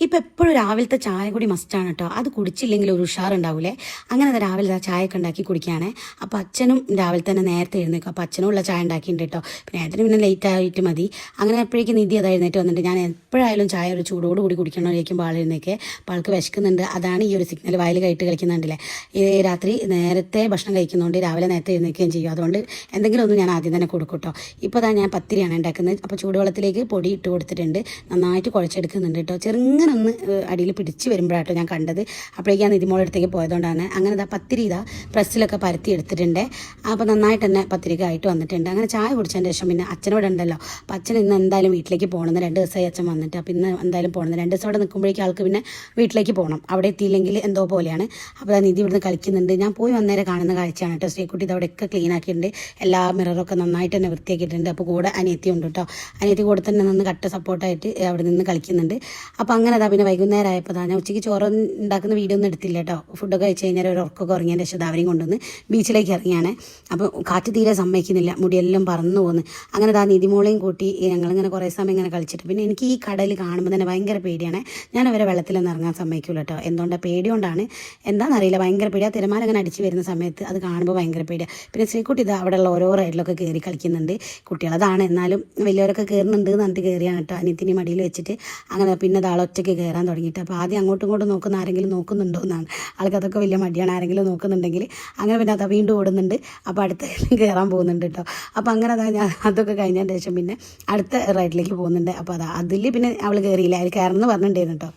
ഇപ്പം എപ്പോഴും രാവിലത്തെ ചായ കൂടി മസ്റ്റാണ് കേട്ടോ. അത് കുടിച്ചില്ലെങ്കിൽ ഒരു ഉഷാറുണ്ടാവില്ലേ. അങ്ങനെ രാവിലെ ചായ ഒക്കെ ഉണ്ടാക്കി കുടിക്കുകയാണ്. അപ്പോൾ അച്ഛനും രാവിലെ തന്നെ നേരത്തെ എഴുന്നേക്കും. അപ്പോൾ അച്ഛനും ഉള്ള ചായ ഉണ്ടാക്കിയിട്ടുണ്ട് കേട്ടോ. പിന്നെ ഏട്ടന് പിന്നെ ലേറ്റ് ആയിട്ട് മതി. അങ്ങനെ എപ്പോഴേക്കും നിധി അത് എഴുന്നേറ്റ് വന്നിട്ട് ഞാൻ എപ്പോഴായാലും ചായ ഒരു ചൂടോടുകൂടി കുടിക്കണമെന്നിരിക്കുമ്പോൾ ആൾ എഴുന്നേക്ക്. അപ്പോൾ ആൾക്ക് വിശക്കുന്നുണ്ട്. അതാണ് ഈ ഒരു സിഗ്നൽ വായിൽ കയറ്റി കളിക്കുന്നുണ്ടല്ലേ. ഈ രാത്രി നേരത്തെ ഭക്ഷണം കഴിക്കുന്നതുകൊണ്ട് രാവിലെ നേരത്തെ എഴുന്നേൽക്കുകയും ചെയ്യും. അതുകൊണ്ട് എന്തെങ്കിലും ഒന്നും ഞാൻ ആദ്യം തന്നെ കൊടുക്കും കേട്ടോ. ഇപ്പോൾ അതാ ഞാൻ പത്തിരിയാണ് ഉണ്ടാക്കുന്നത്. അപ്പോൾ ചൂടുവെള്ളത്തിലേക്ക് പൊടി ഇട്ട് കൊടുത്തിട്ടുണ്ട്. നന്നായിട്ട് കുഴച്ചെടുക്കുന്നുണ്ട് കേട്ടോ. ചെറുങ്ങനെ ഒന്ന് അടിയിൽ പിടിച്ച് വരുമ്പോഴാട്ടോ ഞാൻ കണ്ടത്. അപ്പോഴേക്കും ഞാൻ നിധിമോളുടെ അടുത്തേക്ക് പോയതുകൊണ്ടാണ്. അങ്ങനെ ഇതാ പത്തിരി ഇതാ പ്രസ്സിലൊക്കെ പരത്തി എടുത്തിട്ടുണ്ട്. അപ്പോൾ നന്നായിട്ട് തന്നെ പത്തിരിക്ക് ആയിട്ട് വന്നിട്ടുണ്ട്. അങ്ങനെ ചായ കുടിച്ചതിന് ശേഷം പിന്നെ അച്ഛനോട് ഉണ്ടല്ലോ. അപ്പോൾ അച്ഛൻ ഇന്ന് എന്തായാലും വീട്ടിലേക്ക് പോകണമെന്ന് 2 ദിവസമായി അച്ഛൻ വന്നിട്ട്. അപ്പോൾ ഇന്ന് എന്തായാലും പോകണം. 2 ദിവസം അവിടെ നിൽക്കുമ്പോഴേക്കും ആൾക്ക് പിന്നെ വീട്ടിലേക്ക് പോകണം. അവിടെ എത്തിയില്ലെങ്കിൽ എന്തോ പോലെയാണ്. അപ്പോൾ നിധി ഇവിടുന്ന് കളിക്കുന്നുണ്ട്. ഞാൻ പോയി വന്നേരം കാണുന്ന കാഴ്ചയാണ് കേട്ടോ. ശ്രീകുട്ടി ഇത് അവിടെയൊക്കെ ക്ലീൻ ആക്കിയിട്ടുണ്ട്. എല്ലാ മിററൊക്കെ നന്നായിട്ട് തന്നെ വൃത്തിയാക്കിയിട്ടുണ്ട്. അപ്പോൾ കൂടെ അനിയത്തി ഉണ്ട് കേട്ടോ. അനിയത്തി കൂടെ തന്നെ നിന്ന് കട്ട സപ്പോർട്ടായിട്ട് അവിടെ നിന്ന് കളിക്കുന്നുണ്ട്. അപ്പോൾ അങ്ങനെ അതാ പിന്നെ വൈകുന്നേരം ആയപ്പോൾ ഞാൻ ഉച്ചയ്ക്ക് ചോറ് ഉണ്ടാക്കുന്ന വീഡിയോ ഒന്നും എടുത്തില്ല കേട്ടോ. ഫുഡൊക്കെ കഴിച്ച് കഴിഞ്ഞാൽ ഒരു ഉറക്കൊക്കെ ഉറങ്ങിയതിൻ്റെ ശേഷം അവരെയും കൊണ്ടുവന്ന് ബീച്ചിലേക്ക് ഇറങ്ങിയാണ്. അപ്പോൾ കാറ്റ് തീരെ സമ്മതിക്കുന്നില്ല. മുടിയെല്ലാം പറന്നു പോകുന്നു. അങ്ങനെ നിധിമോളെയും കൂട്ടി ഞങ്ങളിങ്ങനെ കുറേ സമയം ഇങ്ങനെ കളിച്ചിട്ട് പിന്നെ എനിക്ക് ഈ കടൽ കാണുമ്പോൾ തന്നെ ഭയങ്കര പേടിയാണ്. ഞാൻ അവരെ വെള്ളത്തിലൊന്നും ഇറങ്ങാൻ സമ്മതിക്കില്ല കേട്ടോ. എന്തുകൊണ്ടാണ് പേടിയോണ്ടാണ് എന്താണെന്നറിയില്ല. ഭയങ്കര പേടിയാണ്. തിരമാല അങ്ങനെ അടിച്ച് വരുന്ന സമയത്ത് അത് കാണുമ്പോൾ ഭയങ്കര പേടിയാണ്. പിന്നെ ശ്രീകുട്ടി ഇത് അവിടെയുള്ള ഓരോ റൈഡിലൊക്കെ കയറി കളിക്കുന്നുണ്ട്. കുട്ടികളതാണ് എന്നാലും വലിയവരൊക്കെ കയറുന്നുണ്ട് എന്ന് പറഞ്ഞിട്ട് കയറിയാണ് കേട്ടോ. അനിയത്തിനി മടിയിൽ വെച്ചിട്ട് അങ്ങനെ പിന്നെ ഒറ്റയ്ക്ക് കയറാൻ തുടങ്ങിയിട്ട്. അപ്പോൾ ആദ്യം അങ്ങോട്ടും ഇങ്ങോട്ടും നോക്കുന്ന ആരെങ്കിലും നോക്കുന്നുണ്ടോ എന്നാണ്. ആൾക്ക് അതൊക്കെ വലിയ മടിയാണ്. ആരെങ്കിലും നോക്കുന്നുണ്ടെങ്കിൽ അങ്ങനെ പിന്നെ അത് വീണ്ടും ഓടുന്നുണ്ട്. അപ്പോൾ അടുത്ത കയറാൻ പോകുന്നുണ്ട് കേട്ടോ. അപ്പോൾ അങ്ങനെ ഞാൻ അതൊക്കെ കഴിഞ്ഞതിന് ശേഷം പിന്നെ അടുത്ത റൈഡിലേക്ക് പോകുന്നുണ്ട്. അപ്പോൾ അതിൽ പിന്നെ അവൾ കയറിയില്ല. അതിൽ കയറണമെന്ന് പറഞ്ഞിട്ടുണ്ടായിരുന്നു കേട്ടോ.